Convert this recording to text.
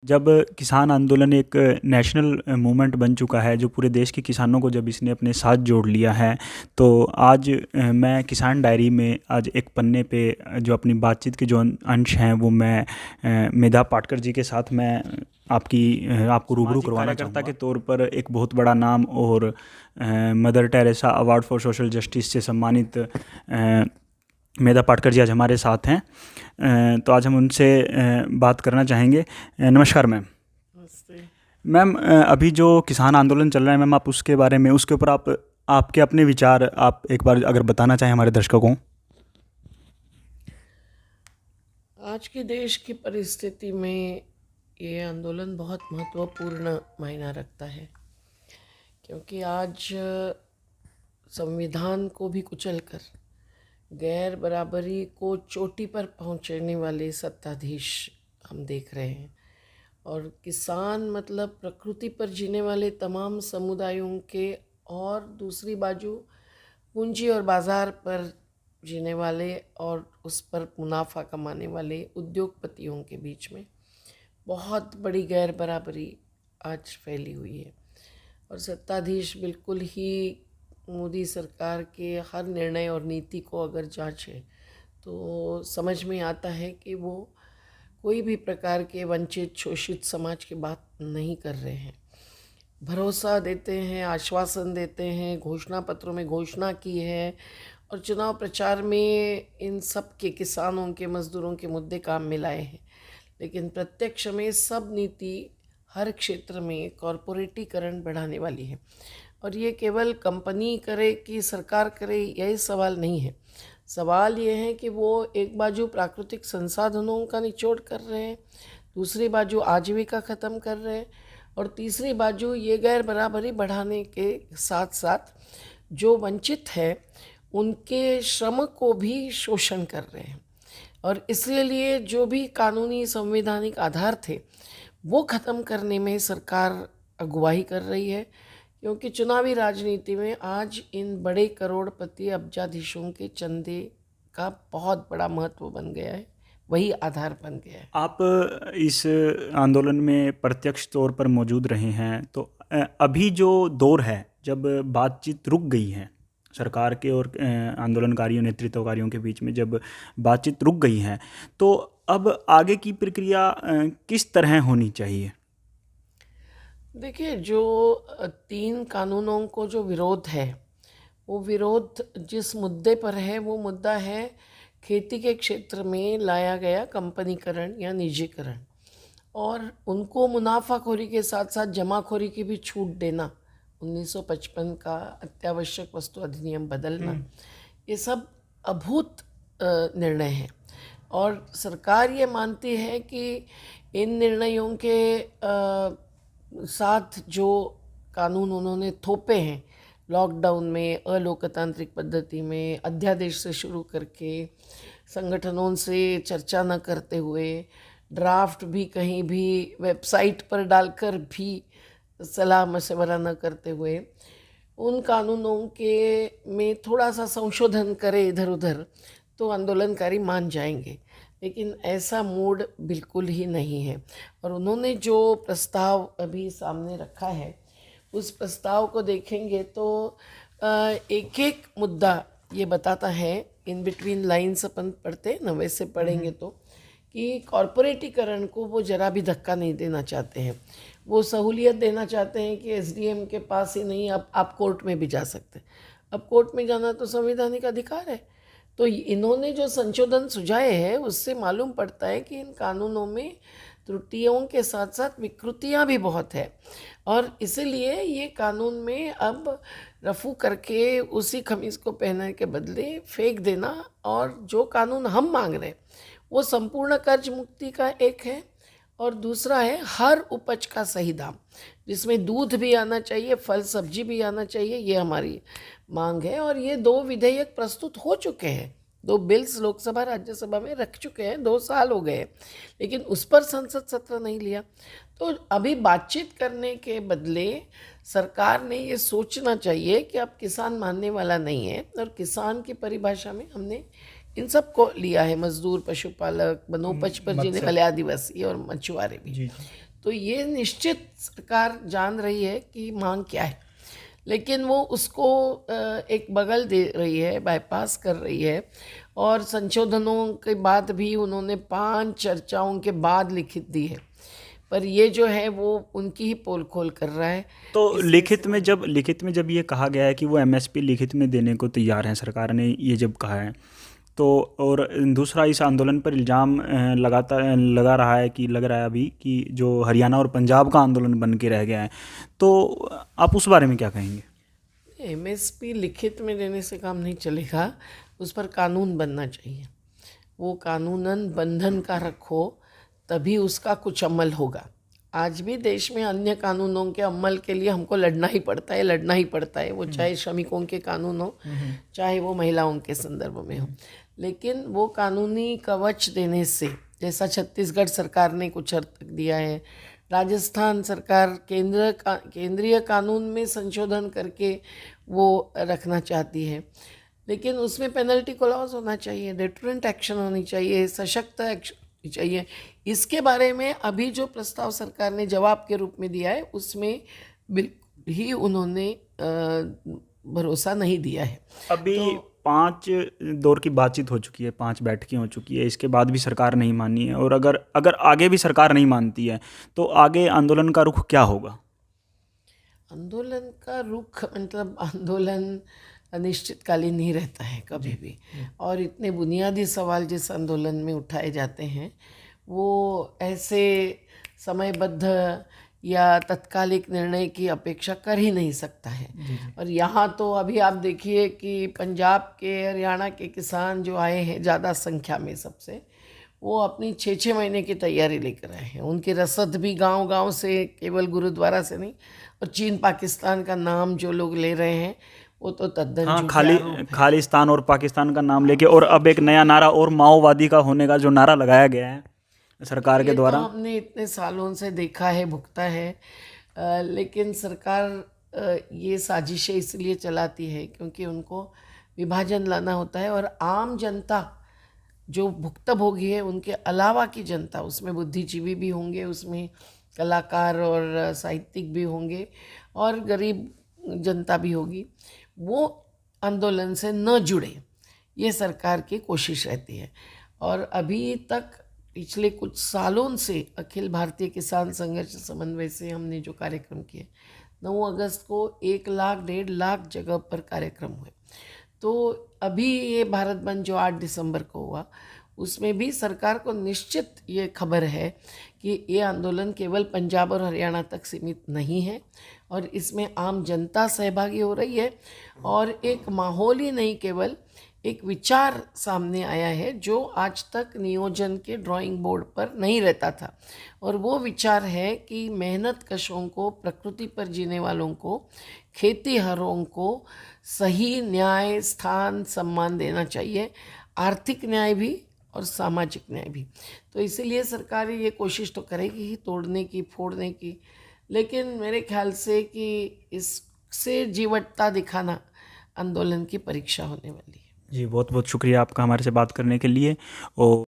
जब किसान आंदोलन एक नेशनल मूवमेंट बन चुका है, जो पूरे देश के किसानों को जब इसने अपने साथ जोड़ लिया है, तो आज मैं किसान डायरी में आज एक पन्ने पे जो अपनी बातचीत के जो अंश हैं वो मैं मेधा पाटकर जी के साथ मैं आपको रूबरू करवाना कार्यकर्ता के तौर पर एक बहुत बड़ा नाम और mother Teresa award for social justice से सम्मानित मेधा पाटकर जी आज हमारे साथ हैं। तो आज हम उनसे बात करना चाहेंगे। नमस्कार मैम। नमस्ते मैम, अभी जो किसान आंदोलन चल रहा है मैम, आप उसके बारे में, उसके ऊपर आपके अपने विचार आप एक बार अगर बताना चाहें हमारे दर्शकों को। आज के देश की परिस्थिति में ये आंदोलन बहुत महत्वपूर्ण मायना रखता है, क्योंकि आज संविधान को भी कुचलकर गैर बराबरी को चोटी पर पहुंचाने वाले सत्ताधीश हम देख रहे हैं। और किसान मतलब प्रकृति पर जीने वाले तमाम समुदायों के, और दूसरी बाजू पूंजी और बाज़ार पर जीने वाले और उस पर मुनाफा कमाने वाले उद्योगपतियों के बीच में बहुत बड़ी गैर बराबरी आज फैली हुई है। और सत्ताधीश बिल्कुल ही मोदी सरकार के हर निर्णय और नीति को अगर जांचे तो समझ में आता है कि वो कोई भी प्रकार के वंचित शोषित समाज की बात नहीं कर रहे हैं। भरोसा देते हैं, आश्वासन देते हैं, घोषणा पत्रों में घोषणा की है और चुनाव प्रचार में इन सब के, किसानों के, मजदूरों के मुद्दे काम में लाए हैं। लेकिन प्रत्यक्ष में सब नीति हर क्षेत्र में कॉरपोरेटीकरण बढ़ाने वाली है। और ये केवल कंपनी करे कि सरकार करे, यही सवाल नहीं है। सवाल ये है कि वो एक बाजू प्राकृतिक संसाधनों का निचोड़ कर रहे हैं, दूसरी बाजू आजीविका ख़त्म कर रहे हैं, और तीसरी बाजू ये गैर बराबरी बढ़ाने के साथ साथ जो वंचित है उनके श्रम को भी शोषण कर रहे हैं। और इसलिए जो भी कानूनी संवैधानिक आधार थे वो ख़त्म करने में सरकार अगुवाई कर रही है, क्योंकि चुनावी राजनीति में आज इन बड़े करोड़पति अब्जाधीशों के चंदे का बहुत बड़ा महत्व बन गया है, वही आधार बन गया है। आप इस आंदोलन में प्रत्यक्ष तौर पर मौजूद रहे हैं, तो अभी जो दौर है जब बातचीत रुक गई है सरकार के और आंदोलनकारियों, नेतृत्वकारियों के बीच में जब बातचीत रुक गई है, तो अब आगे की प्रक्रिया किस तरह होनी चाहिए? देखिए, जो 3 कानूनों को जो विरोध है, वो विरोध जिस मुद्दे पर है वो मुद्दा है खेती के क्षेत्र में लाया गया कंपनीकरण या निजीकरण, और उनको मुनाफाखोरी के साथ साथ जमाखोरी की भी छूट देना, 1955 का अत्यावश्यक वस्तु अधिनियम बदलना, ये सब अभूत निर्णय है। और सरकार ये मानती है कि इन निर्णयों के साथ जो कानून उन्होंने थोपे हैं, लॉकडाउन में, अलोकतांत्रिक पद्धति में, अध्यादेश से शुरू करके, संगठनों से चर्चा न करते हुए, ड्राफ्ट भी कहीं भी वेबसाइट पर डालकर भी सलाह मशवरा न करते हुए, उन कानूनों के में थोड़ा सा संशोधन करे इधर उधर तो आंदोलनकारी मान जाएंगे। लेकिन ऐसा मूड बिल्कुल ही नहीं है। और उन्होंने जो प्रस्ताव अभी सामने रखा है, उस प्रस्ताव को देखेंगे तो एक एक मुद्दा ये बताता है, इन बिटवीन लाइन्स अपन पढ़ते ना, वैसे पढ़ेंगे तो, कि कॉरपोरेटीकरण को वो ज़रा भी धक्का नहीं देना चाहते हैं। वो सहूलियत देना चाहते हैं कि एसडीएम के पास ही नहीं, अब आप कोर्ट में भी जा सकते। अब कोर्ट में जाना तो संवैधानिक अधिकार है। तो इन्होंने जो संशोधन सुझाए हैं उससे मालूम पड़ता है कि इन कानूनों में त्रुटियों के साथ साथ विकृतियां भी बहुत है, और इसीलिए ये कानून में अब रफू करके उसी खमीज को पहनने के बदले फेंक देना। और जो कानून हम मांग रहे हैं वो संपूर्ण कर्ज मुक्ति का एक है, और दूसरा है हर उपज का सही दाम, जिसमें दूध भी आना चाहिए, फल सब्जी भी आना चाहिए, ये हमारी मांग है। और ये 2 विधेयक प्रस्तुत हो चुके हैं, 2 बिल्स लोकसभा राज्यसभा में रख चुके हैं, 2 साल हो गए, लेकिन उस पर संसद सत्र नहीं लिया। तो अभी बातचीत करने के बदले सरकार ने ये सोचना चाहिए कि अब किसान मानने वाला नहीं है, और किसान की परिभाषा में हमने इन सब को लिया है, मजदूर, पशुपालक, वनोपज पर जीने वाले आदिवासी और मछुआरे भी। तो ये निश्चित सरकार जान रही है कि मांग क्या है, लेकिन वो उसको एक बगल दे रही है, बाईपास कर रही है। और संशोधनों के बाद भी उन्होंने 5 चर्चाओं के बाद लिखित दी है, पर ये जो है वो उनकी ही पोल खोल कर रहा है। तो इसलिए से लिखित में जब ये कहा गया है कि वो एमएसपी लिखित में देने को तैयार हैं, सरकार ने ये जब कहा है, तो और दूसरा इस आंदोलन पर इल्ज़ाम लगा रहा है कि लग रहा है अभी कि जो हरियाणा और पंजाब का आंदोलन बन के रह गया है, तो आप उस बारे में क्या कहेंगे? एमएसपी लिखित में देने से काम नहीं चलेगा, उस पर कानून बनना चाहिए। वो कानूनन बंधन का रखो, तभी उसका कुछ अमल होगा। आज भी देश में अन्य कानूनों के अमल के लिए हमको लड़ना ही पड़ता है, वो चाहे श्रमिकों के कानून हो, चाहे वो महिलाओं के संदर्भ में हो। लेकिन वो कानूनी कवच देने से, जैसा छत्तीसगढ़ सरकार ने कुछ हद तक दिया है, राजस्थान सरकार केंद्रीय कानून में संशोधन करके वो रखना चाहती है, लेकिन उसमें पेनल्टी क्लॉज होना चाहिए, डेटरेंट एक्शन होनी चाहिए, सशक्त एक्शन चाहिए। इसके बारे में अभी जो प्रस्ताव सरकार ने जवाब के रूप में दिया है, उसमें बिल्कुल ही उन्होंने भरोसा नहीं दिया है। अभी तो 5 दौर की बातचीत हो चुकी है, 5 बैठकें हो चुकी है, इसके बाद भी सरकार नहीं मानी है, और अगर अगर आगे भी सरकार नहीं मानती है, तो आगे आंदोलन का रुख क्या होगा? आंदोलन का रुख मतलब आंदोलन अनिश्चितकालीन ही रहता है कभी भी। और इतने बुनियादी सवाल जिस आंदोलन में उठाए जाते हैं, वो ऐसे समयबद्ध या तत्कालिक निर्णय की अपेक्षा कर ही नहीं सकता है। और यहाँ तो अभी आप देखिए कि पंजाब के, हरियाणा के किसान जो आए हैं ज़्यादा संख्या में सबसे, वो अपनी 6-6 महीने की तैयारी लेकर आए हैं। उनकी रसद भी गांव-गांव से, केवल गुरुद्वारा से नहीं। और चीन पाकिस्तान का नाम जो लोग ले रहे हैं, वो तो तद्दन हाँ, झूठे आरोप है। खालिस्तान और पाकिस्तान का नाम लेके, और अब एक नया नारा और माओवादी का होने का जो नारा लगाया गया है सरकार के ये तो द्वारा। हमने इतने सालों से देखा है, भुगता है। लेकिन सरकार ये साजिशें इसलिए चलाती है क्योंकि उनको विभाजन लाना होता है, और आम जनता जो भुक्तभोगी है, उनके अलावा की जनता, उसमें बुद्धिजीवी भी होंगे, उसमें कलाकार और साहित्यिक भी होंगे, और गरीब जनता भी होगी, वो आंदोलन से न जुड़े, ये सरकार की कोशिश रहती है। और अभी तक पिछले कुछ सालों से अखिल भारतीय किसान संघर्ष समन्वय से हमने जो कार्यक्रम किए, 9 अगस्त को 1 लाख 1.5 लाख जगह पर कार्यक्रम हुए। तो अभी ये भारत बंद जो 8 दिसंबर को हुआ, उसमें भी सरकार को निश्चित ये खबर है कि ये आंदोलन केवल पंजाब और हरियाणा तक सीमित नहीं है, और इसमें आम जनता सहभागी हो रही है। और एक माहौल ही नहीं, केवल एक विचार सामने आया है जो आज तक नियोजन के ड्राइंग बोर्ड पर नहीं रहता था। और वो विचार है कि मेहनत कशों को, प्रकृति पर जीने वालों को, खेतीहरों को सही न्याय, स्थान, सम्मान देना चाहिए, आर्थिक न्याय भी और सामाजिक न्याय भी। तो इसीलिए सरकार ये कोशिश तो करेगी ही तोड़ने की, फोड़ने की, लेकिन मेरे ख्याल से कि इससे जीवटता दिखाना आंदोलन की परीक्षा होने वाली है। जी, बहुत बहुत शुक्रिया आपका हमारे से बात करने के लिए। और